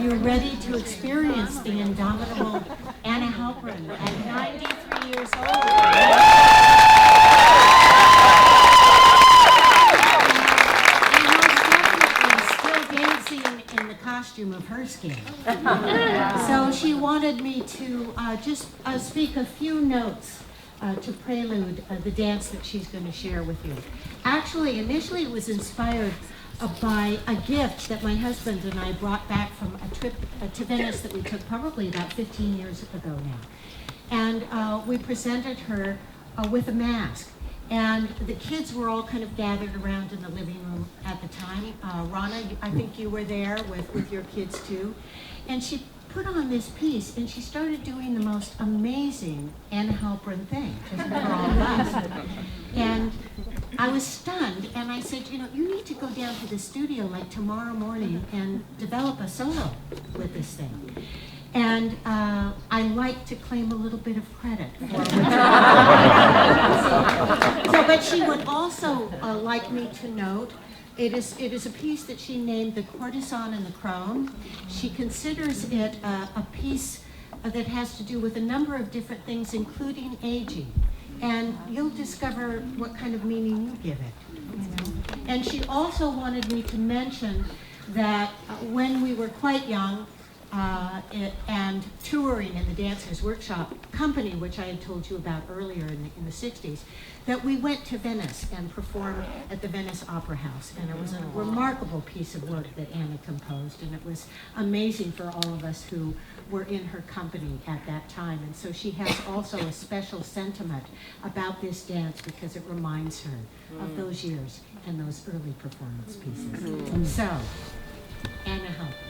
you ready to experience the indomitable Anna Halprin at 93 years old? Costume of her skin. So she wanted me to just speak a few notes to prelude the dance that she's going to share with you. Actually, initially it was inspired by a gift that my husband and I brought back from a trip to Venice that we took probably about 15 years ago now. And we presented her with a mask. And the kids were all kind of gathered around in the living room at the time. Rana, I think you were there with your kids too. And she put on this piece and she started doing the most amazing Anna Halprin thing, just for all of us. And I was stunned and I said, you know, you need to go down to the studio like tomorrow morning and develop a solo with this thing. And I like to claim a little bit of credit for it. But she would also like me to note, it is a piece that she named The Courtesan and the Crone. She considers it a piece that has to do with a number of different things, including aging. And you'll discover what kind of meaning you give it. You know? And she also wanted me to mention that when we were quite young, and touring in the Dancers Workshop Company, which I had told you about earlier in the 60s, that we went to Venice and performed at the Venice Opera House. And it was a remarkable piece of work that Anna composed, and it was amazing for all of us who were in her company at that time. And so she has also a special sentiment about this dance because it reminds her of those years and those early performance pieces. So, Anna Halprin.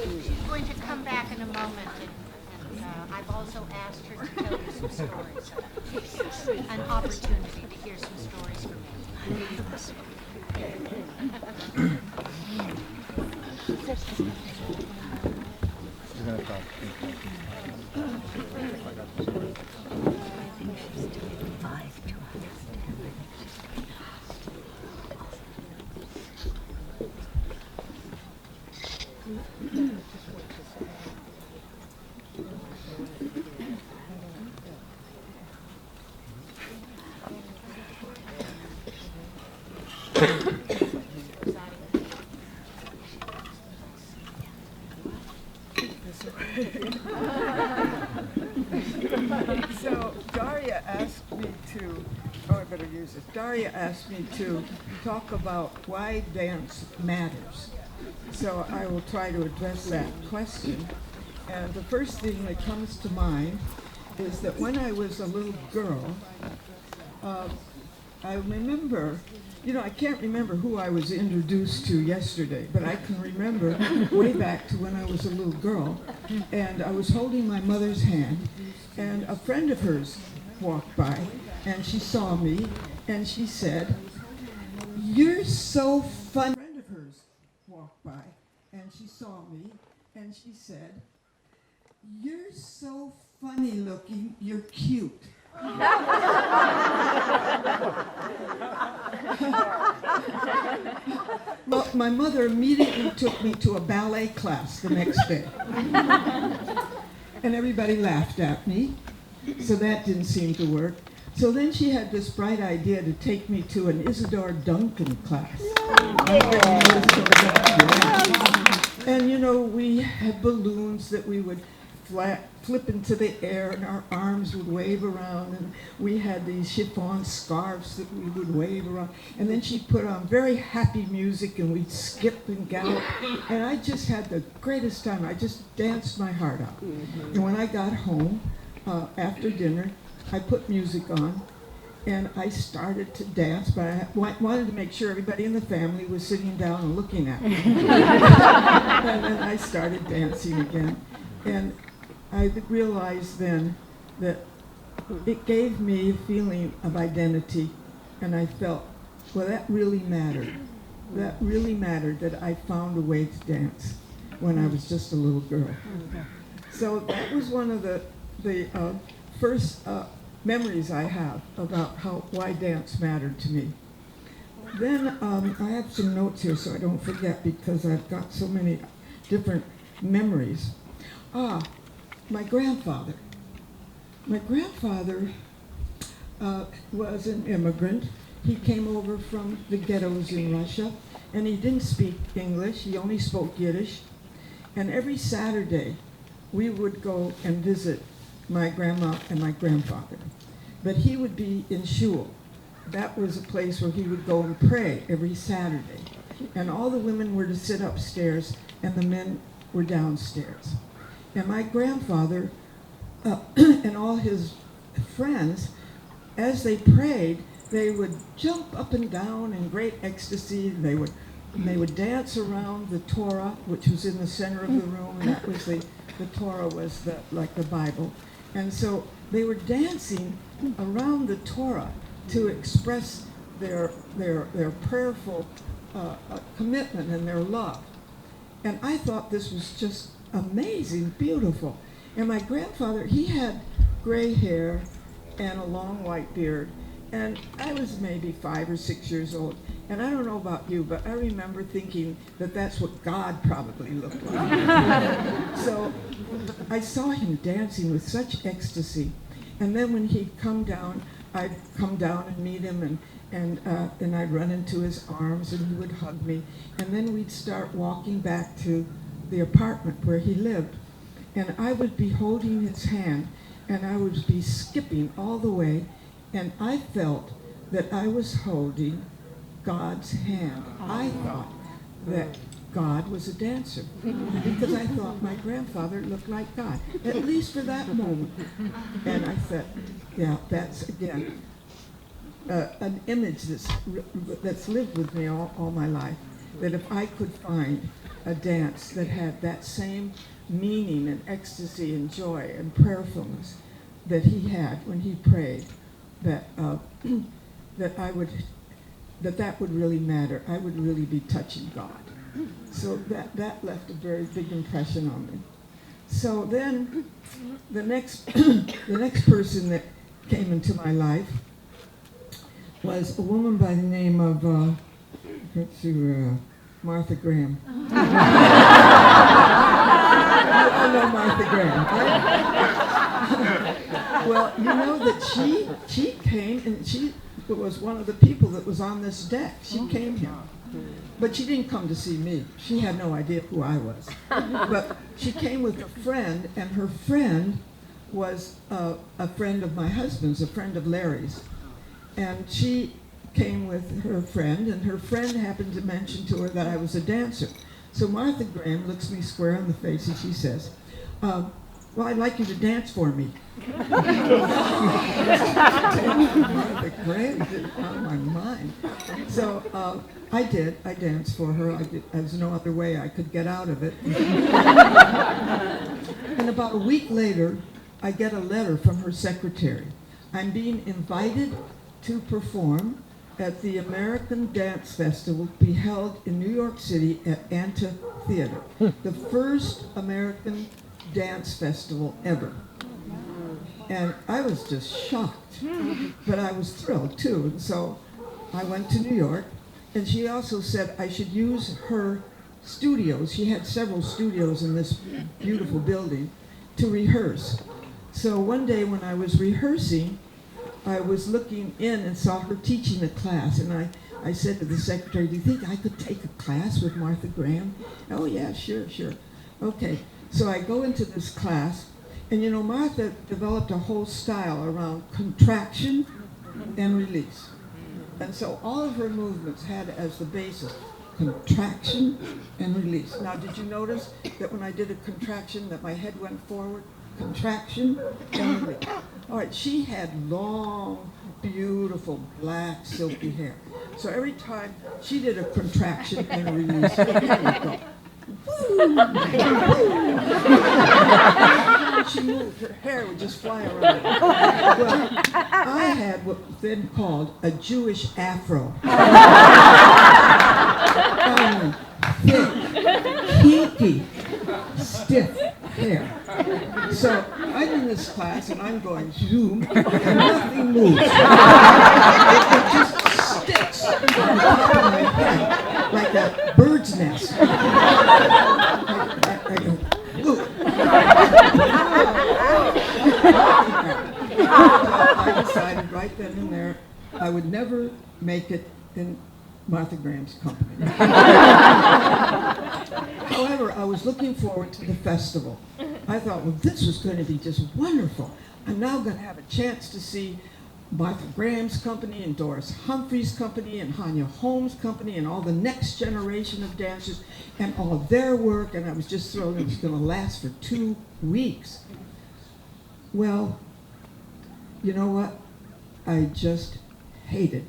She's going to come back in a moment, and I've also asked her to tell you some stories. An opportunity to hear some stories from So Daria asked me to, Daria asked me to talk about why dance matters. So I will try to address that question. And the first thing that comes to mind is that when I was a little girl, I remember, I can't remember who I was introduced to yesterday, but I can remember way back to when I was a little girl, and I was holding my mother's hand, and a friend of hers walked by, and she saw me, and she said, "You're so funny." A friend of hers walked by, and she saw me, and she said, "You're so funny looking, you're cute." Well, my mother immediately took me to a ballet class the next day. And everybody laughed at me, so that didn't seem to work. So then she had this bright idea to take me to an Isadora Duncan class. And we had balloons that we would flip into the air, and our arms would wave around, and we had these chiffon scarves that we would wave around. And then she'd put on very happy music, and we'd skip and gallop. And I just had the greatest time. I just danced my heart out. And when I got home after dinner, I put music on, and I started to dance, but I wanted to make sure everybody in the family was sitting down and looking at me. And then I started dancing again. And I realized then that it gave me a feeling of identity, and I felt, well, that really mattered. That really mattered, that I found a way to dance when I was just a little girl. So that was one of the first memories I have about why dance mattered to me. Then I have some notes here so I don't forget, because I've got so many different memories. My grandfather. My grandfather was an immigrant. He came over from the ghettos in Russia, and he didn't speak English. He only spoke Yiddish. And every Saturday, we would go and visit my grandma and my grandfather. But he would be in shul. That was a place where he would go and pray every Saturday. And all the women were to sit upstairs and the men were downstairs. And my grandfather and all his friends, as they prayed, they would jump up and down in great ecstasy. They would dance around the Torah, which was in the center of the room, and that was the Torah was like the Bible. And so they were dancing around the Torah to express their prayerful commitment and their love. And I thought this was just amazing, beautiful. And my grandfather, he had gray hair and a long white beard. And I was maybe 5 or 6 years old. And I don't know about you, but I remember thinking that that's what God probably looked like. So I saw him dancing with such ecstasy. And then when he'd come down, I'd come down and meet him, and I'd run into his arms, and he would hug me. And then we'd start walking back to the apartment where he lived. And I would be holding his hand, and I would be skipping all the way, and I felt that I was holding God's hand. I thought that God was a dancer, because I thought my grandfather looked like God, at least for that moment. And I thought, yeah, that's, again, an image that's lived with me all my life, that if I could find a dance that had that same meaning and ecstasy and joy and prayerfulness that he had when he prayed, that that would really matter. I would really be touching God. So that left a very big impression on me. So then the next person that came into my life was a woman by the name of Martha Graham. You all know Martha Graham, right? Well, you know that she came, and she was one of the people that was on this deck. She came here. But she didn't come to see me. She had no idea who I was. But she came with a friend, and her friend was a friend of my husband's, a friend of Larry's. And she came with her friend, and her friend happened to mention to her that I was a dancer. So Martha Graham looks me square in the face, and she says, well, I'd like you to dance for me. Martha Graham did it out of my mind. So I did. I danced for her. There's no other way I could get out of it. And about a week later, I get a letter from her secretary. I'm being invited to perform at the American Dance Festival to be held in New York City at Anta Theater, the first American dance festival ever. And I was just shocked, but I was thrilled too. And so I went to New York, and she also said I should use her studios. She had several studios in this beautiful building to rehearse. So one day when I was rehearsing, I was looking in and saw her teaching a class, and I said to the secretary, do you think I could take a class with Martha Graham? Oh yeah, sure. Okay, so I go into this class, and you know, Martha developed a whole style around contraction and release. And so all of her movements had as the basis contraction and release. Now, did you notice that when I did a contraction that my head went forward? Contraction and release. All right, she had long, beautiful, black, silky hair. So every time she did a contraction and a release, her hair would go. She moved, her hair would just fly around. Well, I had what was then called a Jewish afro. Thick, kinky, stiff hair. So I'm in this class and I'm going zoom, and nothing moves. It just sticks on top of my head like a bird's nest. I go, look. I decided right then and there I would never make it in Martha Graham's company. However, I was looking forward to the festival. I thought, well, this was going to be just wonderful. I'm now going to have a chance to see Martha Graham's company and Doris Humphrey's company and Hanya Holmes' company and all the next generation of dancers and all of their work, and I was just thrilled it was going to last for 2 weeks. Well, you know what? I just hated.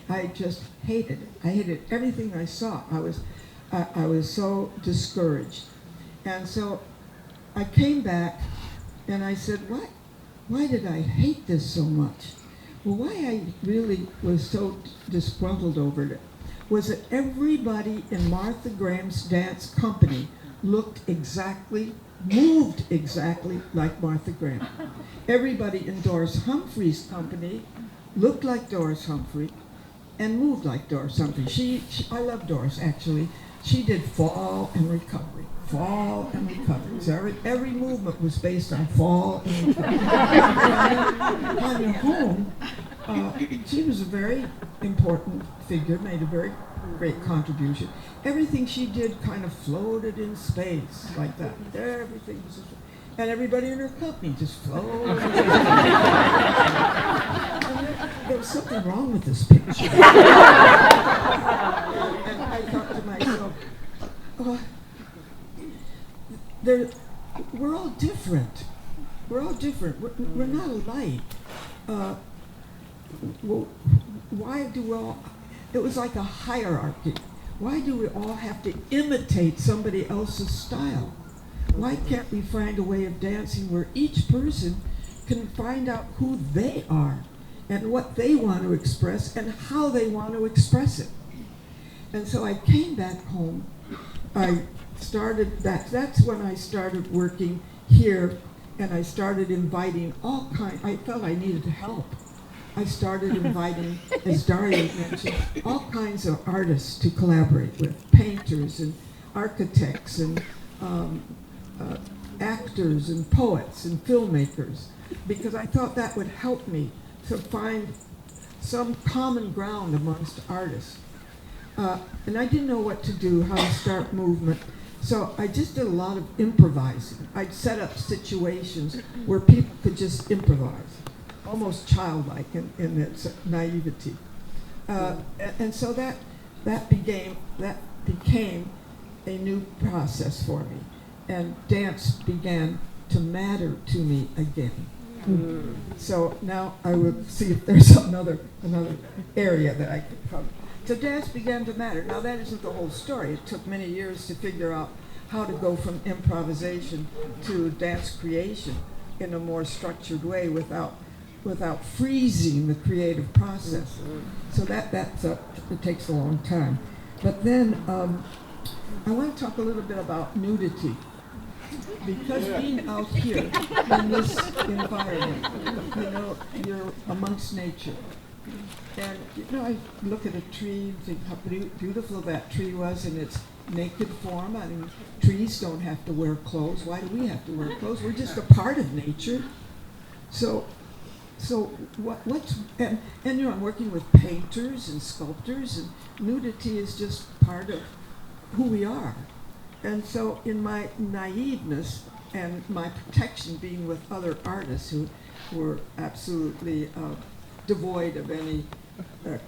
I just hated it. I hated everything I saw. I was so discouraged. And so I came back and I said, why did I hate this so much? Well, why I really was so disgruntled over it was that everybody in Martha Graham's dance company looked exactly, moved exactly like Martha Graham. Everybody in Doris Humphrey's company looked like Doris Humphrey and moved like Doris Humphrey. I love Doris, actually. She did fall and recovery, fall and recovery. So every movement was based on fall and recovery. Hanya Holmes, she was a very important figure, made a very great contribution. Everything she did kind of floated in space like that. Everything was just, and everybody in her company just floated. There was something wrong with this picture. And I thought to myself, we're all different. We're all different. We're not alike. Well, why do we all, it was like a hierarchy. Why do we all have to imitate somebody else's style? Why can't we find a way of dancing where each person can find out who they are and what they want to express and how they want to express it? And so I came back home. I started, that's when I started working here, and I started inviting all kinds, I felt I needed help. I started inviting, as Daria mentioned, all kinds of artists to collaborate with, painters and architects and actors and poets and filmmakers, because I thought that would help me to find some common ground amongst artists. And I didn't know what to do, how to start movement, so I just did a lot of improvising. I'd set up situations where people could just improvise, almost childlike in its naivety. And so that became a new process for me, and dance began to matter to me again. So now I will see if there's another area that I could cover. So dance began to matter. Now that isn't the whole story. It took many years to figure out how to go from improvisation to dance creation in a more structured way without freezing the creative process. So it takes a long time. But then I want to talk a little bit about nudity. Because being out here in this environment, you're amongst nature. And I look at a tree and think how beautiful that tree was in its naked form. I mean, trees don't have to wear clothes. Why do we have to wear clothes? We're just a part of nature. So I'm working with painters and sculptors, and nudity is just part of who we are. And so in my naiveness and my protection being with other artists who were absolutely devoid of any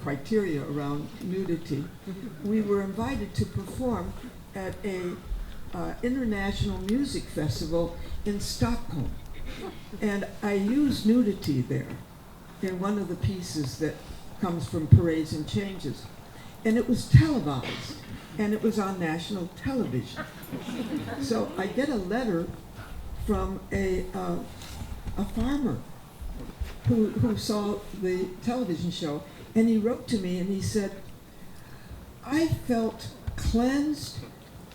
criteria around nudity, we were invited to perform at a international music festival in Stockholm. And I used nudity there in one of the pieces that comes from Parades and Changes. And it was televised, and it was on national television. So I get a letter from a farmer who saw the television show, and he wrote to me and he said, I felt cleansed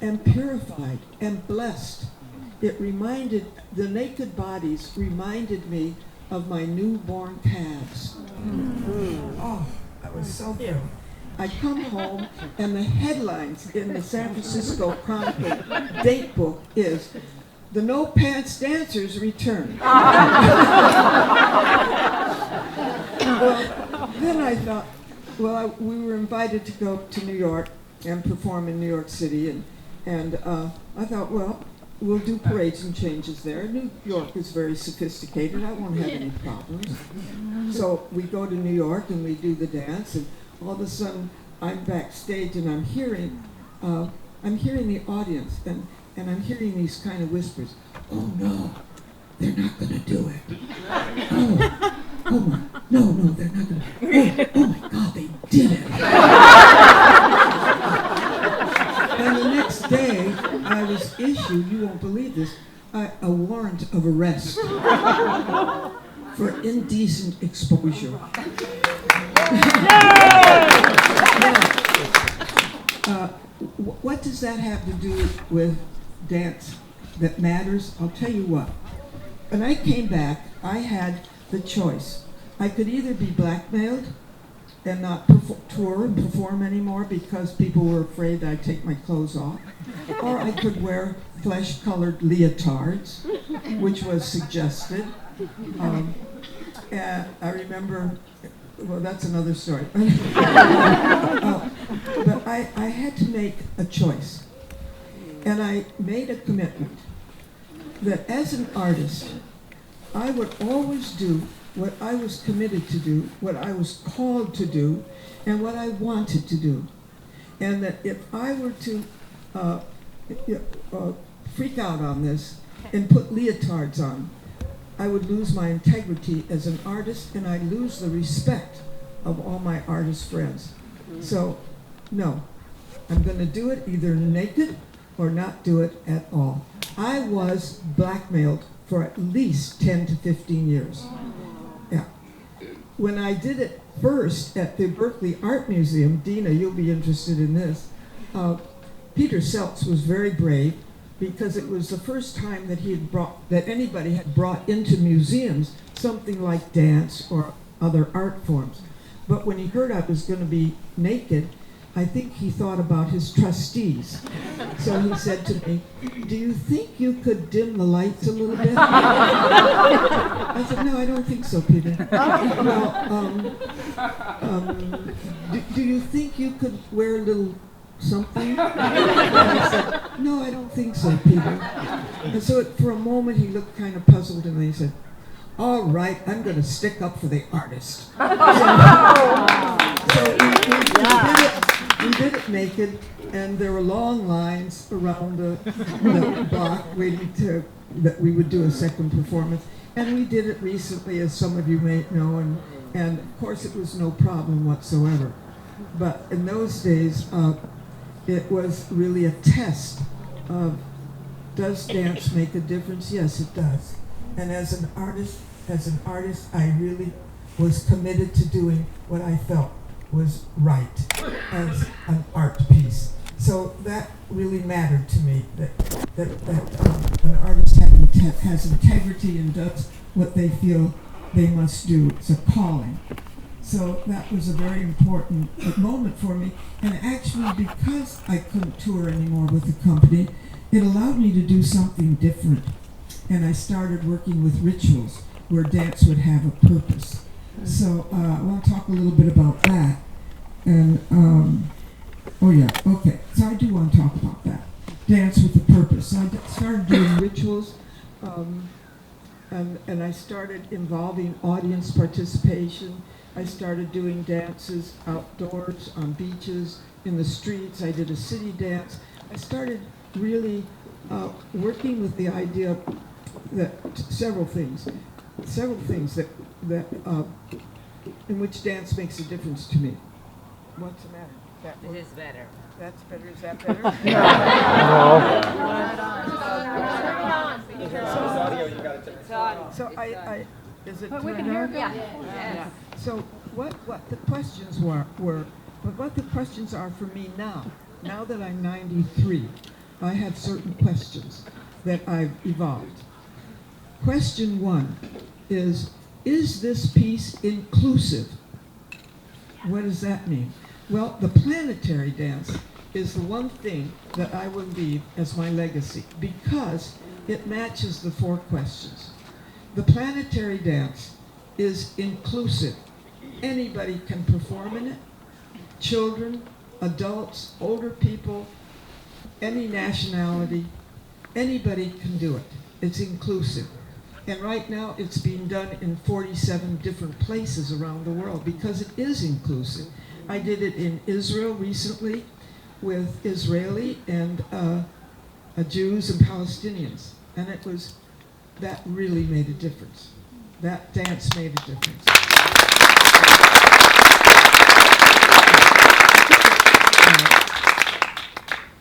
and purified and blessed. The naked bodies reminded me of my newborn calves. Oh, that was so good. I come home and the headlines in the San Francisco Chronicle date book is, "The No Pants Dancers Return." Well, then I thought, we were invited to go to New York and perform in New York City, and I thought, we'll do parades and changes there. New York is very sophisticated. I won't have any problems. So we go to New York and we do the dance, and all of a sudden I'm backstage and I'm hearing the audience, and I'm hearing these kind of whispers. Oh no, they're not going to do it. Oh my, no, they're not going to. Oh my God, they did it. And the next day, I was issued, you won't believe this, a warrant of arrest for indecent exposure. What does that have to do with dance that matters? I'll tell you what. When I came back, I had the choice. I could either be blackmailed and not tour and perform anymore because people were afraid I'd take my clothes off, or I could wear flesh-colored leotards, which was suggested. And I remember, well, that's another story. But I had to make a choice. And I made a commitment that as an artist, I would always do what I was committed to do, what I was called to do, and what I wanted to do. And that if I were to freak out on this and put leotards on, I would lose my integrity as an artist, and I'd lose the respect of all my artist friends. So, no, I'm going to do it either naked or not do it at all. I was blackmailed for at least 10 to 15 years. Yeah. When I did it first at the Berkeley Art Museum, Dina, you'll be interested in this, Peter Seltz was very brave because it was the first time that anybody had brought into museums something like dance or other art forms. But when he heard I was going to be naked, I think he thought about his trustees. So he said to me, "Do you think you could dim the lights a little bit?" I said, "No, I don't think so, Peter." "Well, do you think you could wear a little something?" And I said, "No, I don't think so, Peter." And so for a moment he looked kind of puzzled, and then he said, "All right, I'm going to stick up for the artist." So we did it naked, and there were long lines around the block waiting that we would do a second performance. And we did it recently, as some of you may know, and of course it was no problem whatsoever. But in those days, it was really a test of, does dance make a difference? Yes, it does. And as an artist, I really was committed to doing what I felt was right as an art piece. So that really mattered to me, that an artist has integrity and does what they feel they must do. It's a calling. So that was a very important moment for me. And actually, because I couldn't tour anymore with the company, it allowed me to do something different. And I started working with rituals where dance would have a purpose. So I want to talk a little bit about that. And, so I do want to talk about that. Dance with a purpose. So I started doing rituals, and I started involving audience participation. I started doing dances outdoors, on beaches, in the streets. I did a city dance. I started really working with the idea that several things that in which dance makes a difference to me. What's the matter? It is better. That's better. Is that better? So I is it turned on? Yeah. So what the questions were what the questions are for me now that I'm 93, I have certain questions that I've evolved. Question 1 is this piece inclusive? What does that mean? Well, the planetary dance is the one thing that I will leave as my legacy because it matches the 4 questions. The planetary dance is inclusive. Anybody can perform in it. Children, adults, older people, any nationality. anybody can do it. It's inclusive. And right now it's being done in 47 different places around the world because it is inclusive. I did it in Israel recently with Israeli and Jews and Palestinians. And that really made a difference. That dance made a difference.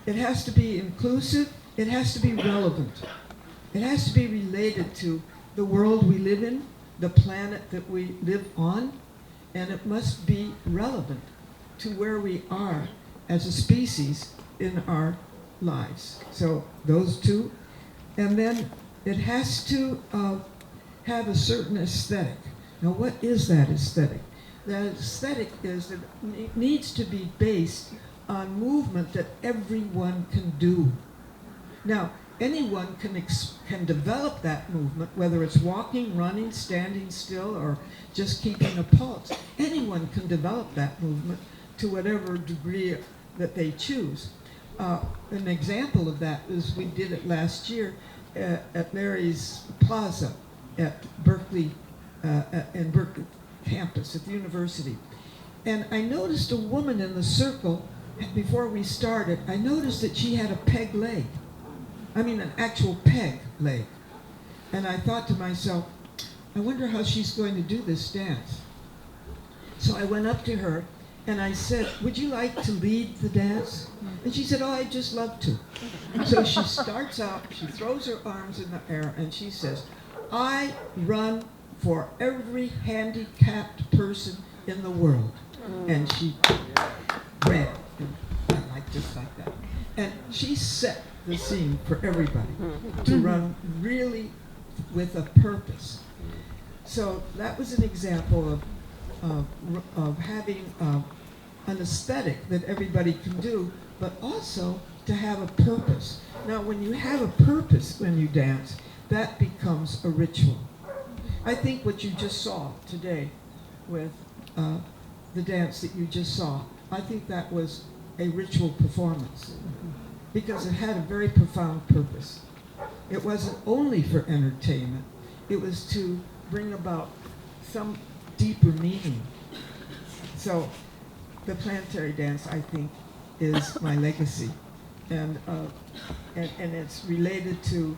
It has to be inclusive. It has to be relevant. It has to be related to the world we live in, the planet that we live on, and it must be relevant to where we are as a species in our lives. So those two. And then it has to have a certain aesthetic. Now, what is that aesthetic? That aesthetic is that it needs to be based on movement that everyone can do. Now, anyone can develop that movement, whether it's walking, running, standing still, or just keeping a pulse. Anyone can develop that movement to whatever degree that they choose. An example of that is we did it last year at Larry's Plaza at Berkeley, in Berkeley campus at the university. And I noticed a woman in the circle, before we started, I noticed that she had a peg leg. I mean, an actual peg leg. And I thought to myself, I wonder how she's going to do this dance. So I went up to her and I said, would you like to lead the dance? And she said, oh, I'd just love to. So she starts out, she throws her arms in the air and she says, I run for every handicapped person in the world. And she ran, just like that. And she set the scene for everybody to run really with a purpose. So that was an example of having an aesthetic that everybody can do, but also to have a purpose. Now, when you have a purpose when you dance, that becomes a ritual. I think what you just saw today with the dance that you just saw, I think that was a ritual performance because it had a very profound purpose. It wasn't only for entertainment, it was to bring about some deeper meaning. So the planetary dance, I think, is my legacy. And it's related to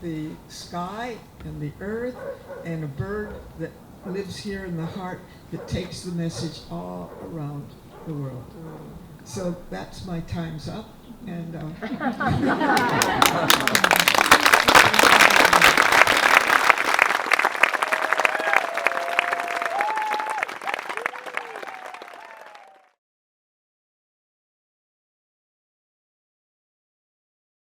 the sky and the earth and a bird that lives here in the heart that takes the message all around the world. So that's my time's up. And